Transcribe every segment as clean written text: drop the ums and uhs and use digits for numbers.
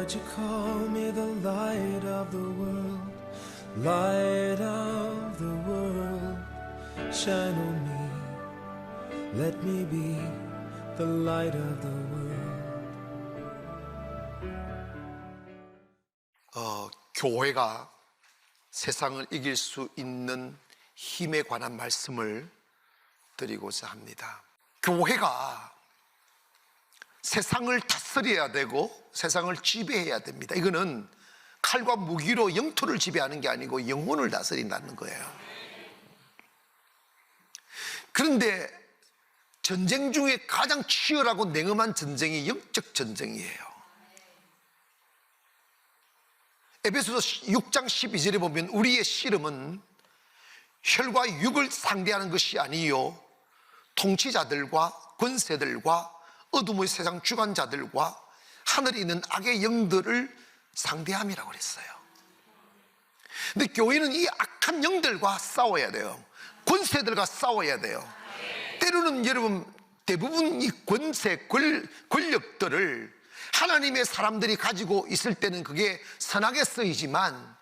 Lord, you call me the light of the world, light of the world. Shine on me, let me be the light of the world. 교회가 세상을 이길 수 있는 힘에 관한 말씀을 드리고자 합니다. 교회가 세상을 다스려야 되고 세상을 지배해야 됩니다. 이거는 칼과 무기로 영토를 지배하는 게 아니고 영혼을 다스린다는 거예요. 그런데 전쟁 중에 가장 치열하고 냉엄한 전쟁이 영적 전쟁이에요. 에베소서 6장 12절에 보면 우리의 씨름은 혈과 육을 상대하는 것이 아니요 통치자들과 권세들과 어둠의 세상 주관자들과 하늘에 있는 악의 영들을 상대함이라고 그랬어요. 근데 교회는 이 악한 영들과 싸워야 돼요. 권세들과 싸워야 돼요. 때로는 여러분 대부분 이 권세, 권력들을 하나님의 사람들이 가지고 있을 때는 그게 선하게 쓰이지만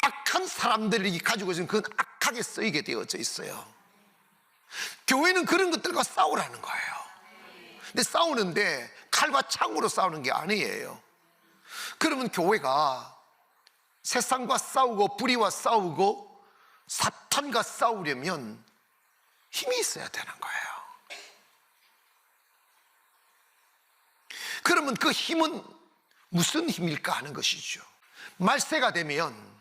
악한 사람들이 가지고 있으면 그건 악하게 쓰이게 되어져 있어요. 교회는 그런 것들과 싸우라는 거예요. 근데 싸우는데 칼과 창으로 싸우는 게 아니에요. 그러면 교회가 세상과 싸우고 불의와 싸우고 사탄과 싸우려면 힘이 있어야 되는 거예요. 그러면 그 힘은 무슨 힘일까 하는 것이죠. 말세가 되면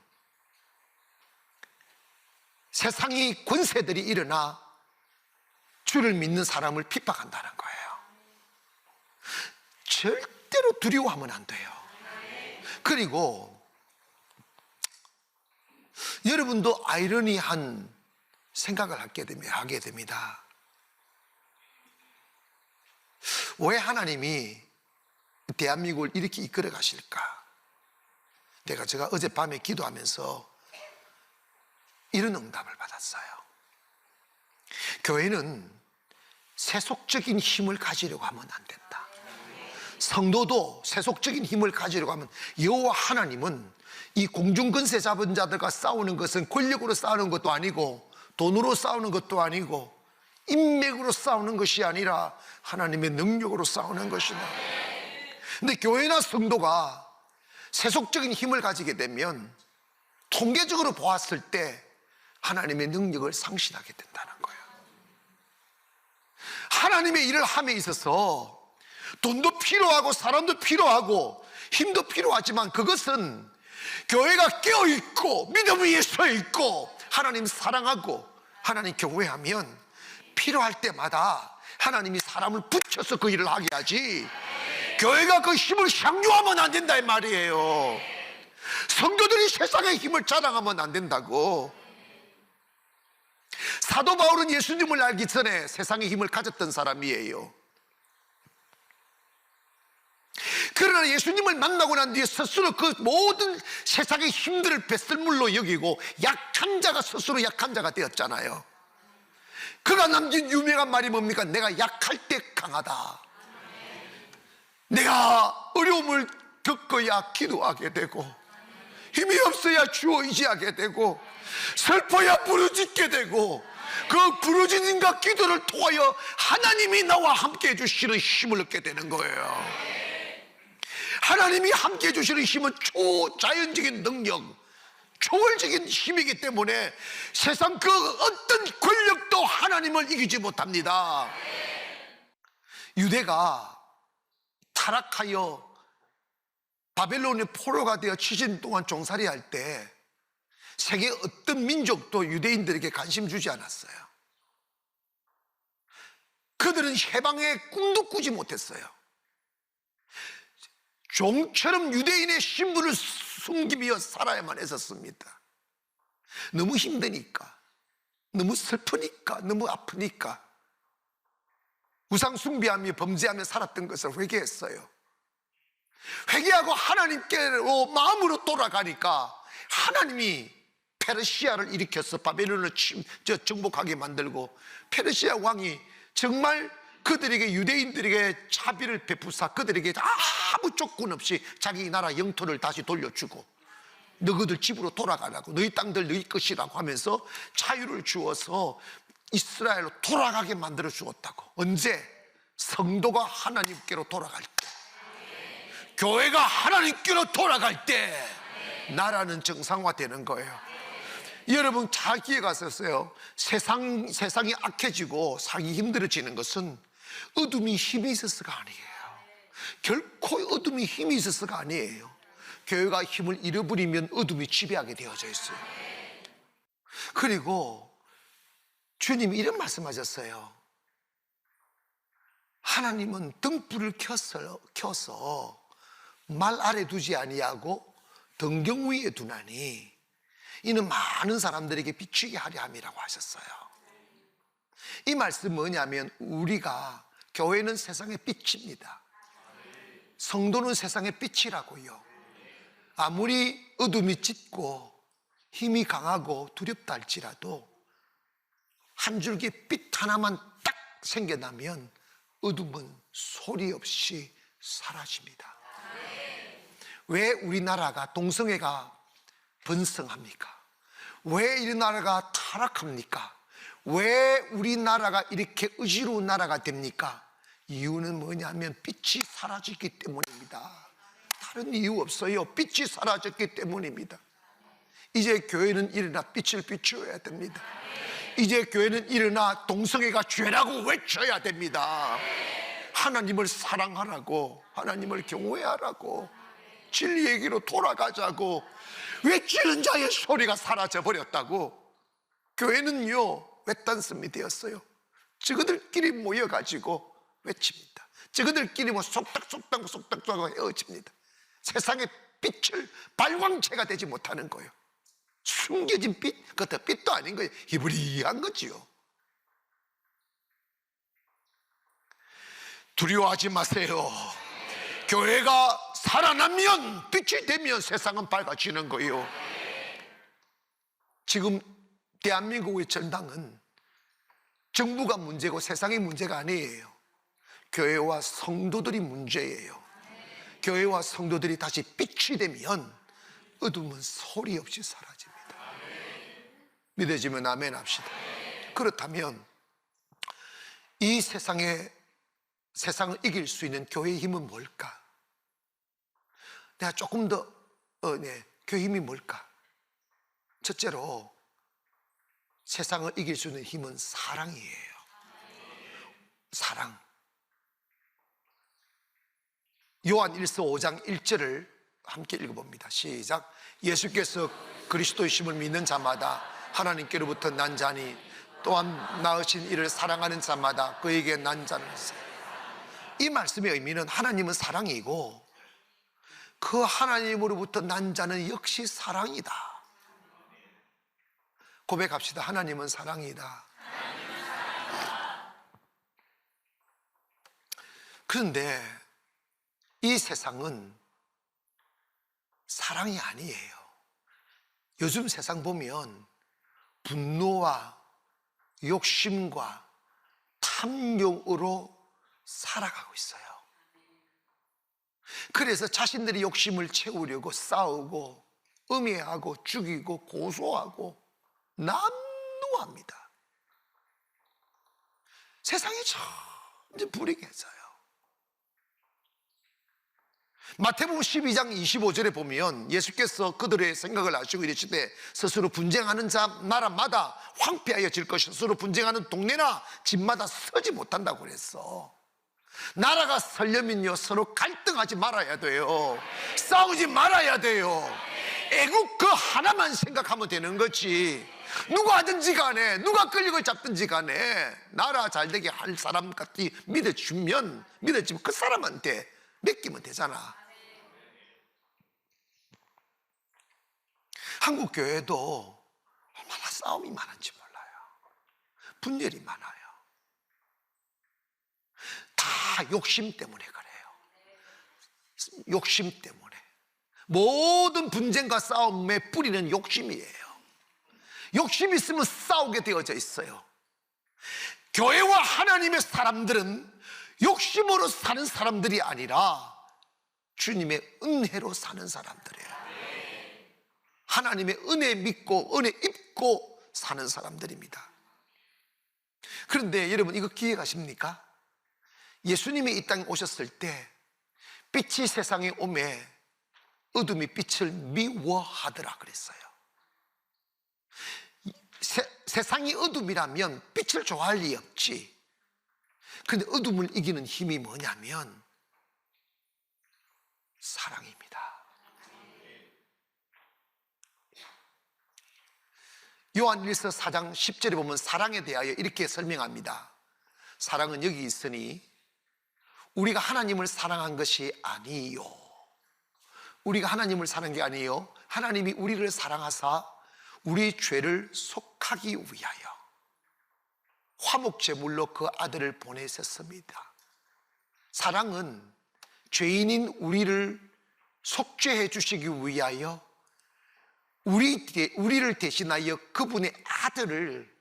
세상의 권세들이 일어나 주를 믿는 사람을 핍박한다는 거예요. 절대로 두려워하면 안 돼요. 그리고 여러분도 아이러니한 생각을 하게 됩니다. 왜 하나님이 대한민국을 이렇게 이끌어 가실까? 제가 어젯밤에 기도하면서 이런 응답을 받았어요. 교회는 세속적인 힘을 가지려고 하면 안 된다. 성도도 세속적인 힘을 가지려고 하면 여호와 하나님은 이 공중권세 잡은 자들과 싸우는 것은 권력으로 싸우는 것도 아니고 돈으로 싸우는 것도 아니고 인맥으로 싸우는 것이 아니라 하나님의 능력으로 싸우는 것이다. 근데 교회나 성도가 세속적인 힘을 가지게 되면 통계적으로 보았을 때 하나님의 능력을 상실하게 된다는 거예요. 하나님의 일을 함에 있어서 돈도 필요하고 사람도 필요하고 힘도 필요하지만 그것은 교회가 깨어있고 믿음 위에 서있고 하나님 사랑하고 하나님 경외하면 필요할 때마다 하나님이 사람을 붙여서 그 일을 하게 하지 교회가 그 힘을 향유하면 안 된다 이 말이에요. 성도들이 세상의 힘을 자랑하면 안 된다고. 사도 바울은 예수님을 알기 전에 세상의 힘을 가졌던 사람이에요. 그러나 예수님을 만나고 난 뒤에 스스로 그 모든 세상의 힘들을 뱃설물로 여기고 약한 자가 스스로 약한 자가 되었잖아요. 그가 남긴 유명한 말이 뭡니까? 내가 약할 때 강하다. 내가 어려움을 겪어야 기도하게 되고 힘이 없어야 주어 의지하게 되고 슬퍼야 부르짖게 되고 그 부르짖음과 기도를 통하여 하나님이 나와 함께 해주시는 힘을 얻게 되는 거예요. 하나님이 함께 해주시는 힘은 초자연적인 능력, 초월적인 힘이기 때문에 세상 그 어떤 권력도 하나님을 이기지 못합니다. 유대가 타락하여 바벨론의 포로가 되어 70년 동안 종살이 할 때 세계 어떤 민족도 유대인들에게 관심 주지 않았어요. 그들은 해방의 꿈도 꾸지 못했어요. 종처럼 유대인의 신분을 숨기며 살아야만 했었습니다. 너무 힘드니까, 너무 슬프니까, 너무 아프니까 우상 숭배하며 범죄하며 살았던 것을 회개했어요. 회개하고 하나님께로 마음으로 돌아가니까 하나님이 페르시아를 일으켜서 바벨론을 정복하게 만들고 페르시아 왕이 정말 그들에게, 유대인들에게 자비를 베푸사 그들에게 아무 조건 없이 자기 나라 영토를 다시 돌려주고 너희들 집으로 돌아가라고, 너희 땅들 너희 것이라고 하면서 자유를 주어서 이스라엘로 돌아가게 만들어 주었다고. 언제? 성도가 하나님께로 돌아갈 때, 교회가 하나님께로 돌아갈 때 나라는 정상화되는 거예요. 여러분 잘 기회가 있었어요. 세상이 악해지고 살기 힘들어지는 것은 어둠이 힘이 있어서가 아니에요. 결코 어둠이 힘이 있어서가 아니에요. 교회가 힘을 잃어버리면 어둠이 지배하게 되어져 있어요. 그리고 주님이 이런 말씀하셨어요. 하나님은 등불을 켜서 말 아래 두지 아니하고 등경 위에 두나니 이는 많은 사람들에게 비추게 하려 함이라고 하셨어요. 이 말씀은 뭐냐면, 우리가, 교회는 세상의 빛입니다. 성도는 세상의 빛이라고요. 아무리 어둠이 짙고 힘이 강하고 두렵다 할지라도 한 줄기 빛 하나만 딱 생겨나면 어둠은 소리 없이 사라집니다. 왜 우리나라가, 동성애가 번성합니까? 왜 이 나라가 타락합니까? 왜 우리나라가 이렇게 의지로운 나라가 됩니까? 이유는 뭐냐면 빛이 사라졌기 때문입니다. 다른 이유 없어요. 빛이 사라졌기 때문입니다. 이제 교회는 일어나 빛을 비추어야 됩니다. 이제 교회는 일어나 동성애가 죄라고 외쳐야 됩니다. 하나님을 사랑하라고, 하나님을 경외하라고, 진리에게로 돌아가자고 외치는 자의 소리가 사라져버렸다고. 교회는요 외딴섬이 되었어요. 저그들끼리 모여가지고 외칩니다. 저그들끼리 뭐 속닥속닥 헤어집니다. 세상의 빛을, 발광체가 되지 못하는 거예요. 숨겨진 빛, 그것도 빛도 아닌 거예요. 희부리한 거지요. 두려워하지 마세요. 교회가 살아나면, 빛이 되면 세상은 밝아지는 거예요. 지금 대한민국의 전당은 정부가 문제고 세상의 문제가 아니에요. 교회와 성도들이 문제예요. 교회와 성도들이 다시 빛이 되면 어둠은 소리 없이 사라집니다. 믿어지면 아멘 합시다. 그렇다면 이 세상을 이길 수 있는 교회의 힘은 뭘까? 내가 조금 더 교회 힘이 뭘까? 첫째로 세상을 이길 수 있는 힘은 사랑이에요. 사랑. 요한 1서 5장 1절을 함께 읽어봅니다. 시작. 예수께서 그리스도이심을 믿는 자마다 하나님께로부터 난 자니 또한 낳으신 이를 사랑하는 자마다 그에게 난 자는 이 말씀의 의미는 하나님은 사랑이고 그 하나님으로부터 난 자는 역시 사랑이다. 고백합시다. 하나님은 사랑이다. 그런데 이 세상은 사랑이 아니에요. 요즘 세상 보면 분노와 욕심과 탐욕으로 살아가고 있어요. 그래서 자신들의 욕심을 채우려고 싸우고 음해하고 죽이고 고소하고 난무합니다. 세상이 점점 불행해져요. 마태복음 12장 25절에 보면 예수께서 그들의 생각을 아시고 이르시되 스스로 분쟁하는 자 나라마다 황폐하여질 것이요 스스로 분쟁하는 동네나 집마다 서지 못한다고 그랬어. 나라가 서려면요 서로 갈등하지 말아야 돼요. 싸우지 말아야 돼요. 애국 그 하나만 생각하면 되는 거지. 누가 하든지 간에 누가 끌리고 잡든지 간에 나라 잘되게 할 사람 같이 믿어주면 그 사람한테 맡기면 되잖아. 한국 교회도 얼마나 싸움이 많은지 몰라요. 분열이 많아요. 다 욕심 때문에 그래요. 욕심 때문에. 모든 분쟁과 싸움의 뿌리는 욕심이에요. 욕심이 있으면 싸우게 되어져 있어요. 교회와 하나님의 사람들은 욕심으로 사는 사람들이 아니라 주님의 은혜로 사는 사람들이에요. 하나님의 은혜 믿고 은혜 입고 사는 사람들입니다. 그런데 여러분, 이거 기억하십니까? 예수님이 이 땅에 오셨을 때 빛이 세상에 오매 어둠이 빛을 미워하더라 그랬어요. 세상이 어둠이라면 빛을 좋아할 리 없지. 그런데 어둠을 이기는 힘이 뭐냐면 사랑입니다. 요한일서 4장 10절에 보면 사랑에 대하여 이렇게 설명합니다. 사랑은 여기 있으니 우리가 하나님을 사랑한 것이 아니요, 우리가 하나님을 사랑한 게 아니요, 하나님이 우리를 사랑하사 우리 죄를 속하기 위하여 화목제물로 그 아들을 보내셨습니다. 사랑은 죄인인 우리를 속죄해 주시기 위하여 우리를 대신하여 그분의 아들을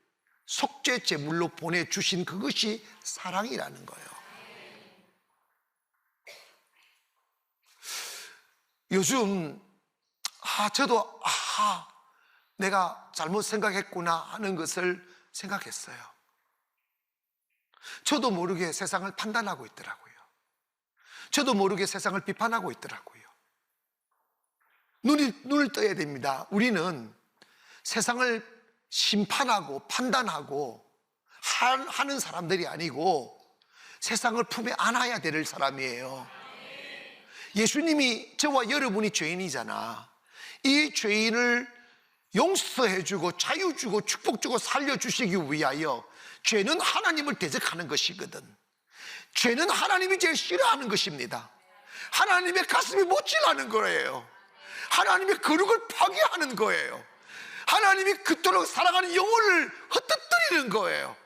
속죄제물로 보내주신 그것이 사랑이라는 거예요. 요즘 저도 내가 잘못 생각했구나 하는 것을 생각했어요. 저도 모르게 세상을 판단하고 있더라고요. 저도 모르게 세상을 비판하고 있더라고요. 눈을 떠야 됩니다. 우리는 세상을 심판하고 판단하고 하는 사람들이 아니고 세상을 품에 안아야 될 사람이에요. 예수님이 저와 여러분이 죄인이잖아. 이 죄인을 용서해주고 자유주고 축복주고 살려주시기 위하여, 죄는 하나님을 대적하는 것이거든. 죄는 하나님이 제일 싫어하는 것입니다. 하나님의 가슴이 못질하는 거예요. 하나님의 거룩을 파괴하는 거예요. 하나님이 그토록 사랑하는 영혼을 헛되뜨리는 거예요.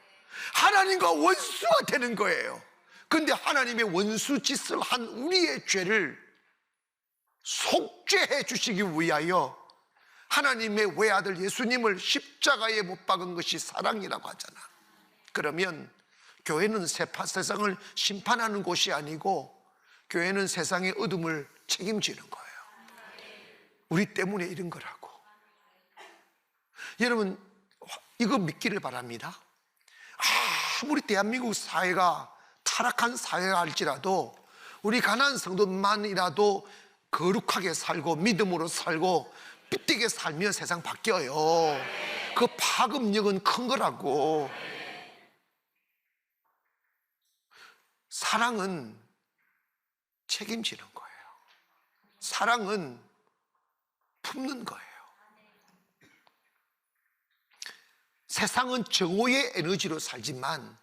하나님과 원수가 되는 거예요. 그런데 하나님의 원수 짓을 한 우리의 죄를 속죄해 주시기 위하여 하나님의 외아들 예수님을 십자가에 못 박은 것이 사랑이라고 하잖아. 그러면 교회는 세상을 심판하는 곳이 아니고 교회는 세상의 어둠을 책임지는 거예요. 우리 때문에 이런 거라고. 여러분, 이거 믿기를 바랍니다. 아무리 대한민국 사회가 타락한 사회가 할지라도 우리 가난한 성도만이라도 거룩하게 살고 믿음으로 살고 삐띠게 살면 세상 바뀌어요. 그 파급력은 큰 거라고. 사랑은 책임지는 거예요. 사랑은 품는 거예요. 세상은 정오의 에너지로 살지만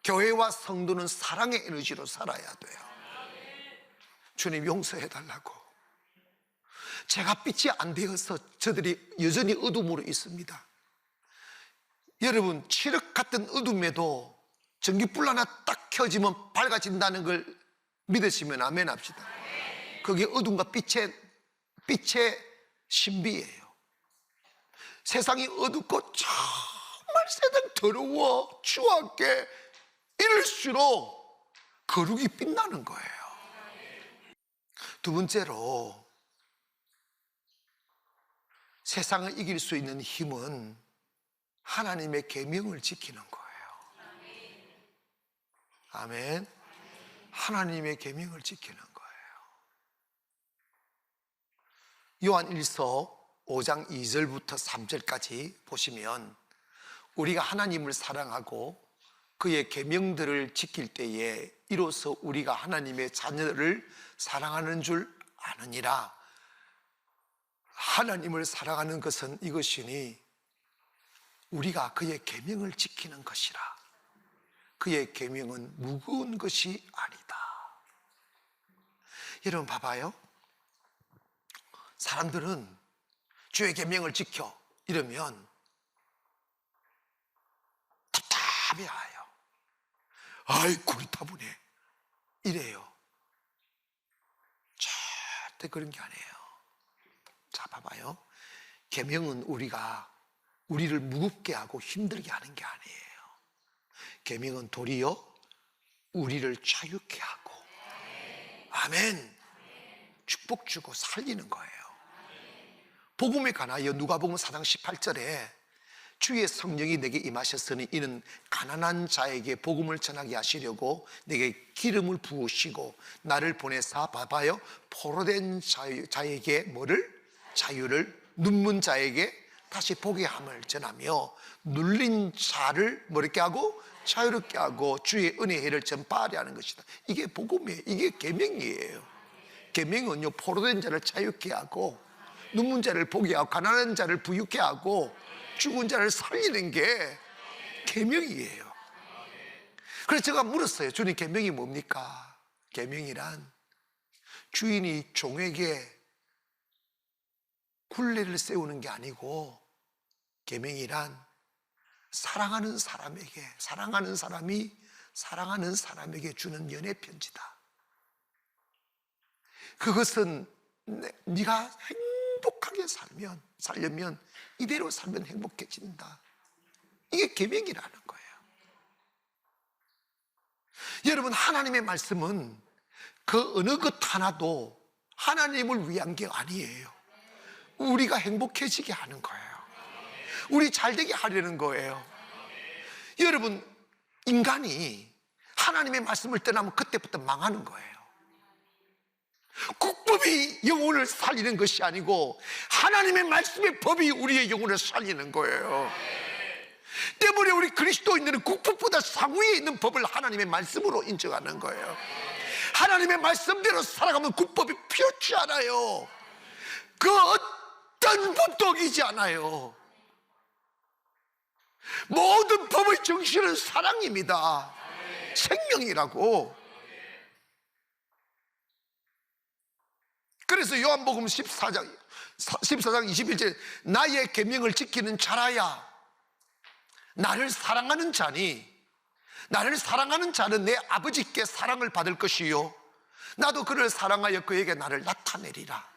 교회와 성도는 사랑의 에너지로 살아야 돼요. 주님 용서해 달라고. 제가 빛이 안 되어서 저들이 여전히 어둠으로 있습니다. 여러분, 칠흑 같은 어둠에도 전기불 하나 딱 켜지면 밝아진다는 걸 믿으시면 아멘 합시다. 그게 어둠과 빛의 신비예요. 세상이 어둡고 정말 세상 더러워 추하게 이럴수록 거룩이 빛나는 거예요. 두 번째로, 세상을 이길 수 있는 힘은 하나님의 계명을 지키는 거예요. 아멘. 하나님의 계명을 지키는 거예요. 요한일서 5장 2절부터 3절까지 보시면 우리가 하나님을 사랑하고 그의 계명들을 지킬 때에 이로써 우리가 하나님의 자녀를 사랑하는 줄 아느니라. 하나님을 사랑하는 것은 이것이니 우리가 그의 계명을 지키는 것이라. 그의 계명은 무거운 것이 아니다. 여러분 봐봐요. 사람들은 주의 계명을 지켜 이러면 답답해해요. 아이 고리타분해 이래요. 절대 그런 게 아니에요. 자 봐봐요. 계명은 우리를 무겁게 하고 힘들게 하는 게 아니에요. 계명은 도리어 우리를 자유케 하고, 아멘, 축복 주고 살리는 거예요. 복음에 관하여 누가복음 4장 18절에 주의 성령이 내게 임하셨으니 이는 가난한 자에게 복음을 전하게 하시려고 내게 기름을 부으시고 나를 보내사, 봐봐요, 포로된 자에게 뭐를? 자유를, 눈먼 자에게 다시 보게 함을 전하며 눌린 자를 뭐렇게 하고? 자유롭게 하고 주의 은혜의 해를 전파하려 하는 것이다. 이게 복음이에요. 이게 계명이에요. 계명은요, 포로된 자를 자유케 하고 눈먼 자를 보게 하고 가난한 자를 부유케 하고 죽은 자를 살리는 게 계명이에요. 그래서 제가 물었어요. 주님, 계명이 뭡니까? 계명이란 주인이 종에게 굴레를 세우는 게 아니고, 계명이란 사랑하는 사람에게, 사랑하는 사람이 사랑하는 사람에게 주는 연애 편지다. 그것은 네가 행복하게 살려면 이대로 살면 행복해진다. 이게 계명이라는 거예요. 여러분, 하나님의 말씀은 그 어느 것 하나도 하나님을 위한 게 아니에요. 우리가 행복해지게 하는 거예요. 우리 잘되게 하려는 거예요. 여러분, 인간이 하나님의 말씀을 떠나면 그때부터 망하는 거예요. 국법이 영혼을 살리는 것이 아니고 하나님의 말씀의 법이 우리의 영혼을 살리는 거예요. 때문에 우리 그리스도인들은 국법보다 상위에 있는 법을 하나님의 말씀으로 인정하는 거예요. 하나님의 말씀대로 살아가면 국법이 필요치 않아요. 그 어떤 법도 어기지 않아요. 모든 법의 정신은 사랑입니다. 생명이라고. 그래서 요한복음 14장 21절에 나의 계명을 지키는 자라야 나를 사랑하는 자니, 나를 사랑하는 자는 내 아버지께 사랑을 받을 것이요 나도 그를 사랑하여 그에게 나를 나타내리라.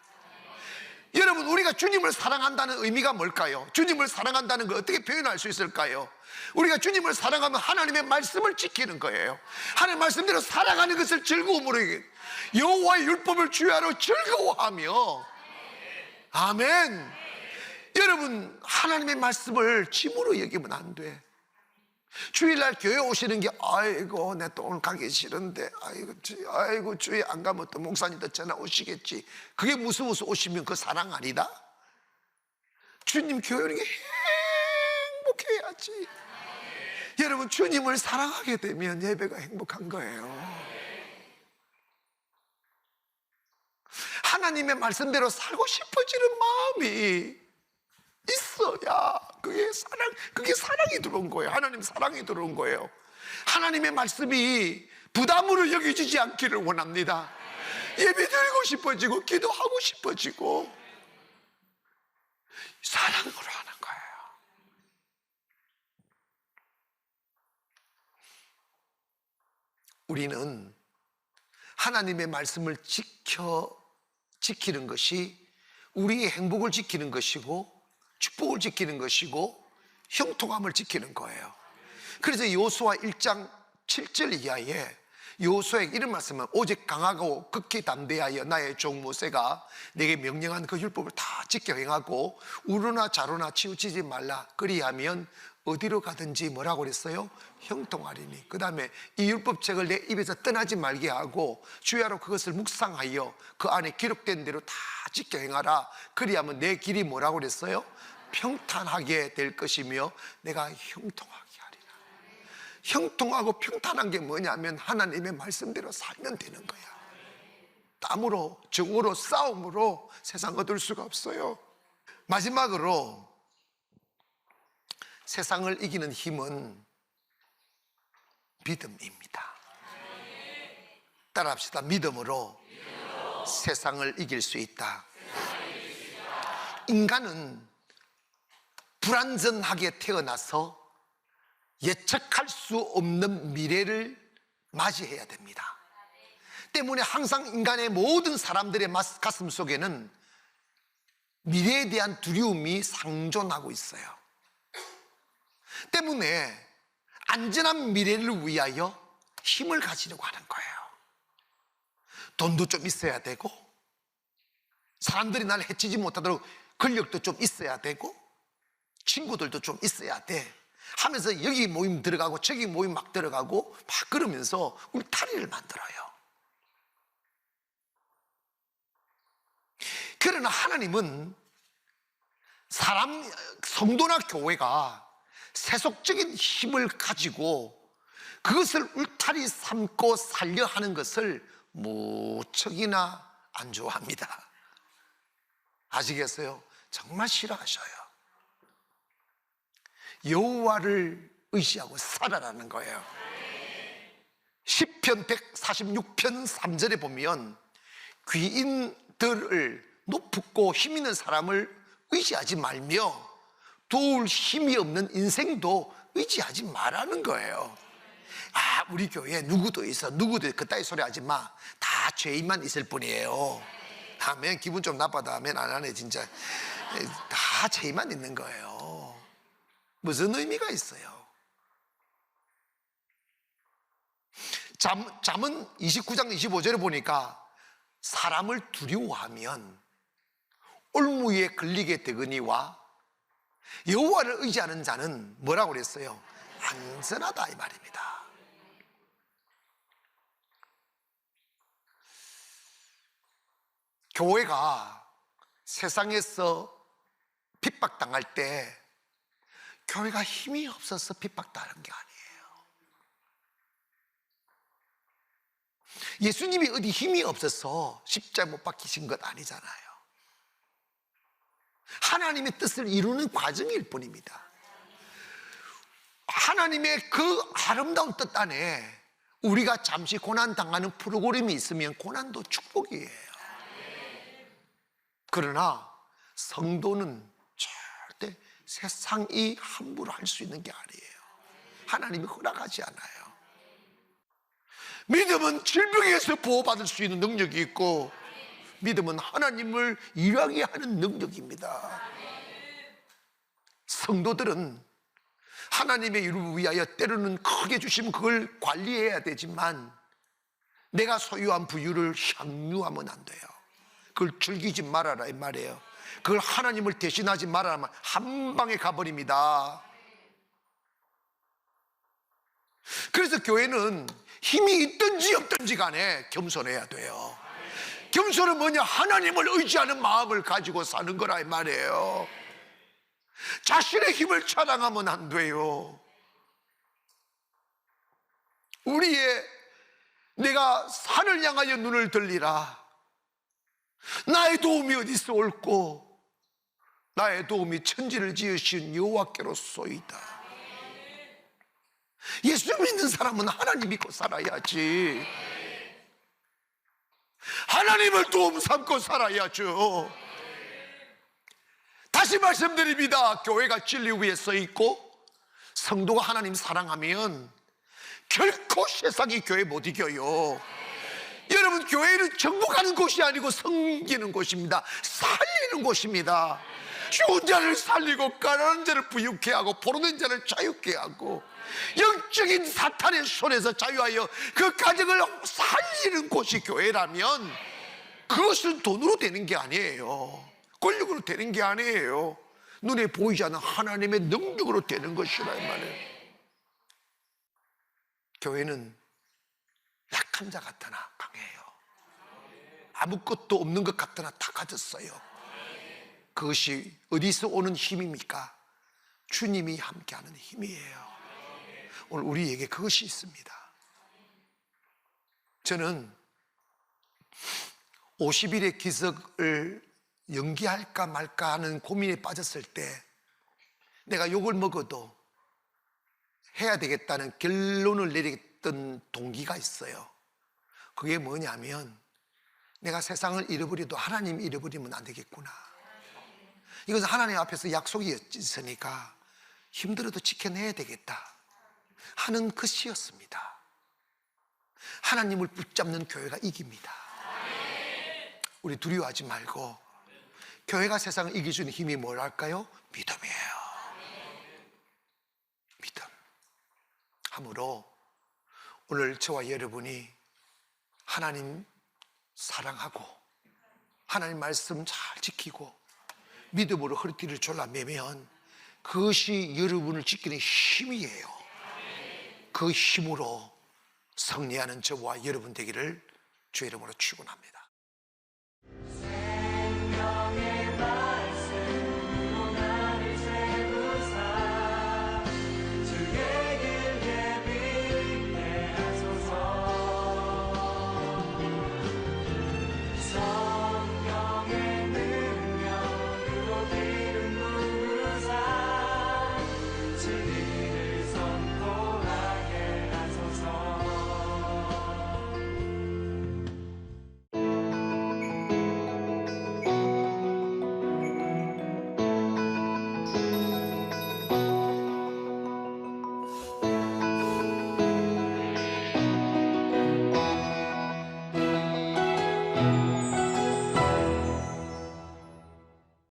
여러분, 우리가 주님을 사랑한다는 의미가 뭘까요? 주님을 사랑한다는 걸 어떻게 표현할 수 있을까요? 우리가 주님을 사랑하면 하나님의 말씀을 지키는 거예요. 하나님의 말씀대로 살아가는 것을 즐거움으로, 여호와의 율법을 주야로 즐거워하며, 아멘. 여러분, 하나님의 말씀을 짐으로 여기면 안 돼. 주일날 교회 오시는 게 아이고 내 또 오늘 가기 싫은데 아이고 주일 안 가면 또 목사님도 전화 오시겠지. 그게 무서워서 오시면 그 사랑 아니다? 주님 교회 오는 게 행복해야지. 여러분, 주님을 사랑하게 되면 예배가 행복한 거예요. 하나님의 말씀대로 살고 싶어지는 마음이 있어야 그게 사랑이 들어온 거예요. 하나님 사랑이 들어온 거예요. 하나님의 말씀이 부담으로 여겨지지 않기를 원합니다. 예배 드리고 싶어지고 기도하고 싶어지고 사랑으로 하는 거예요. 우리는 하나님의 말씀을 지키는 것이 우리의 행복을 지키는 것이고 축복을 지키는 것이고 형통함을 지키는 거예요. 그래서 여호수아 1장 7절 이하에 여호수아에게 이런 말씀은 오직 강하고 극히 담대하여 나의 종 모세가 내게 명령한 그 율법을 다 지켜 행하고 우로나 좌로나 치우치지 말라. 그리하면 어디로 가든지 뭐라고 그랬어요? 형통하리니. 그 다음에 이 율법책을 내 입에서 떠나지 말게 하고 주야로 그것을 묵상하여 그 안에 기록된 대로 다 지켜 행하라. 그리하면 내 길이 뭐라고 그랬어요? 평탄하게 될 것이며 내가 형통하게 하리라. 형통하고 평탄한 게 뭐냐면 하나님의 말씀대로 살면 되는 거야. 땀으로, 정으로, 싸움으로 세상 얻을 수가 없어요. 마지막으로 세상을 이기는 힘은 믿음입니다. 따라합시다. 믿음으로 세상을 이길 수 있다. 인간은 불완전하게 태어나서 예측할 수 없는 미래를 맞이해야 됩니다. 때문에 항상 인간의 모든 사람들의 가슴 속에는 미래에 대한 두려움이 상존하고 있어요. 때문에 안전한 미래를 위하여 힘을 가지려고 하는 거예요. 돈도 좀 있어야 되고, 사람들이 날 해치지 못하도록 권력도 좀 있어야 되고, 친구들도 좀 있어야 돼 하면서 여기 모임 들어가고 저기 모임 막 들어가고 막 그러면서 울타리를 만들어요. 그러나 하나님은 성도나 교회가 세속적인 힘을 가지고 그것을 울타리 삼고 살려 하는 것을 무척이나 안 좋아합니다. 아시겠어요? 정말 싫어하셔요. 여호와를 의지하고 살아라는 거예요. 시편 146편 3절에 보면 귀인들을 높고 힘 있는 사람을 의지하지 말며 도울 힘이 없는 인생도 의지하지 말라는 거예요. 아, 우리 교회에 누구도 있어, 누구도 그따위 소리 하지 마. 다 죄인만 있을 뿐이에요. 하면 기분 좀 나빠도 하면 안 하네. 진짜 다 죄인만 있는 거예요. 무슨 의미가 있어요? 잠언 29장 25절에 보니까 사람을 두려워하면 올무에 걸리게 되거니와 여호와를 의지하는 자는 뭐라고 그랬어요? 안전하다 이 말입니다. 교회가 세상에서 핍박당할 때 교회가 힘이 없어서 핍박당하는 게 아니에요. 예수님이 어디 힘이 없어서 십자가에 못 박히신 것 아니잖아요. 하나님의 뜻을 이루는 과정일 뿐입니다. 하나님의 그 아름다운 뜻 안에 우리가 잠시 고난당하는 프로그램이 있으면 고난도 축복이에요. 그러나 성도는 절대 세상이 함부로 할 수 있는 게 아니에요. 하나님이 허락하지 않아요. 믿음은 질병에서 보호받을 수 있는 능력이 있고, 믿음은 하나님을 일하게 하는 능력입니다. 성도들은 하나님의 이름을 위하여 때로는 크게 주시면 그걸 관리해야 되지만 내가 소유한 부유를 향유하면 안 돼요. 그걸 즐기지 말아라 이 말이에요. 그걸 하나님을 대신하지 말아라, 한 방에 가버립니다. 그래서 교회는 힘이 있든지 없든지 간에 겸손해야 돼요. 겸손은 뭐냐? 하나님을 의지하는 마음을 가지고 사는 거라 이 말이에요. 자신의 힘을 자랑하면 안 돼요. 내가 산을 향하여 눈을 들리라. 나의 도움이 어디서 올꼬? 나의 도움이 천지를 지으신 여호와께로소이다. 예수 믿는 사람은 하나님 믿고 살아야지. 하나님을 도움 삼고 살아야죠. 다시 말씀드립니다. 교회가 진리 위에 서 있고 성도가 하나님 사랑하면 결코 세상이 교회 못 이겨요. 여러분, 교회는 정복하는 곳이 아니고 섬기는 곳입니다. 살리는 곳입니다. 죽은 자를 살리고 가난한 자를 부유케 하고 포로된 자를 자유케 하고 영적인 사탄의 손에서 자유하여 그 가정을 살리는 곳이 교회라면 그것은 돈으로 되는 게 아니에요. 권력으로 되는 게 아니에요. 눈에 보이지 않는 하나님의 능력으로 되는 것이라 이 말이에요. 교회는 약한 자 같으나 강해요. 아무것도 없는 것 같으나 다 가졌어요. 그것이 어디서 오는 힘입니까? 주님이 함께하는 힘이에요. 오늘 우리에게 그것이 있습니다. 저는 50일의 기적을 연기할까 말까 하는 고민에 빠졌을 때 내가 욕을 먹어도 해야 되겠다는 결론을 내렸던 동기가 있어요. 그게 뭐냐면 내가 세상을 잃어버려도 하나님 잃어버리면 안 되겠구나. 이것은 하나님 앞에서 약속이 있으니까 힘들어도 지켜내야 되겠다 하는 것이었습니다. 하나님을 붙잡는 교회가 이깁니다. 우리 두려워하지 말고, 교회가 세상을 이길 수 있는 힘이 뭐랄까요? 믿음이에요. 믿음. 오늘 저와 여러분이 하나님 사랑하고 하나님 말씀 잘 지키고 믿음으로 허리띠를 졸라매면 그것이 여러분을 지키는 힘이에요. 그 힘으로 승리하는 저와 여러분 되기를 주의 이름으로 축원합니다.